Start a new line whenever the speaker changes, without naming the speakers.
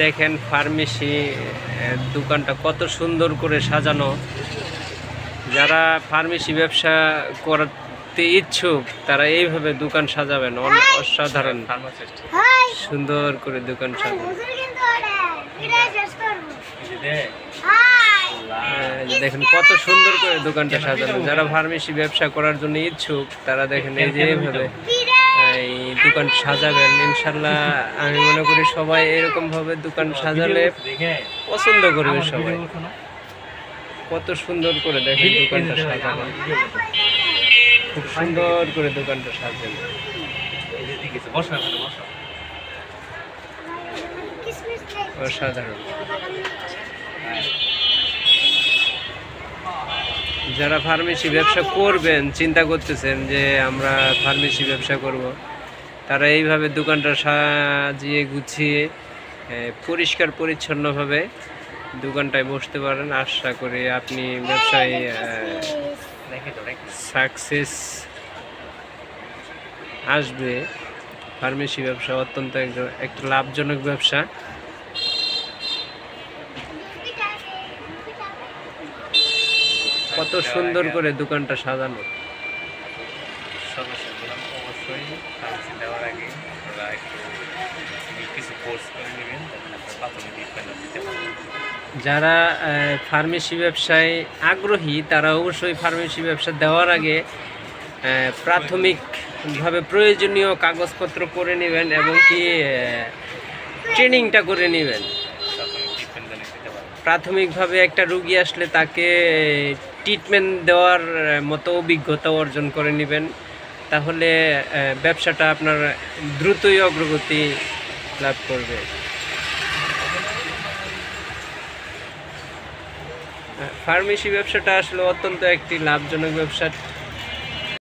দেখেন ফার্মেসি দোকানটা কত সুন্দর করে সাজানো। যারা ফার্মেসি ব্যবসা করতে ইচ্ছুক তারা এইভাবে দোকান সাজাবেন, অসাধারণ সুন্দর করে দোকান সাজাবেন। দেখেন কত সুন্দর করে দোকানটা সাজানো। যারা ফার্মেসি ব্যবসা করার জন্য ইচ্ছুক তারা দেখেন এই যে এইভাবে এই দোকান সাজাবেন। ইনশাল্লাহ আমি মনে করি সবাই এরকম ভাবে দোকান সাজালে পছন্দ করবে সবাই। কত সুন্দর করে দেখেন দোকানটা সাজানো, খুব সুন্দর করে দোকানটা সাজানো। অসাধারণ। যারা ফার্মেসি ব্যবসা করবেন, চিন্তা করতেছেন যে আমরা ফার্মেসি ব্যবসা করব, তারা এইভাবে দোকানটা সাজিয়ে গুছিয়ে পরিষ্কার পরিচ্ছন্নভাবে দোকানটায় বসতে পারেন। আশা করি আপনি ব্যবসায় সাকসেস আসবে। ফার্মেসি ব্যবসা অত্যন্ত একটা লাভজনক ব্যবসা। কত সুন্দর করে দোকানটা সাজানো। যারা ফার্মেসি ব্যবসায় আগ্রহী তারা অবশ্যই ফার্মেসি ব্যবসা দেওয়ার আগে প্রাথমিকভাবে প্রয়োজনীয় কাগজপত্র করে নেবেন এবং কি ট্রেনিংটা করে নেবেন। প্রাথমিকভাবে একটা রুগী আসলে তাকে ট্রিটমেন্ট দেওয়ার মতো অভিজ্ঞতা অর্জন করে নেবেন, তাহলে ব্যবসাটা আপনার দ্রুতই অগ্রগতি লাভ করবে। ফার্মেসি ব্যবসাটা আসলে অত্যন্ত একটি লাভজনক ব্যবসা।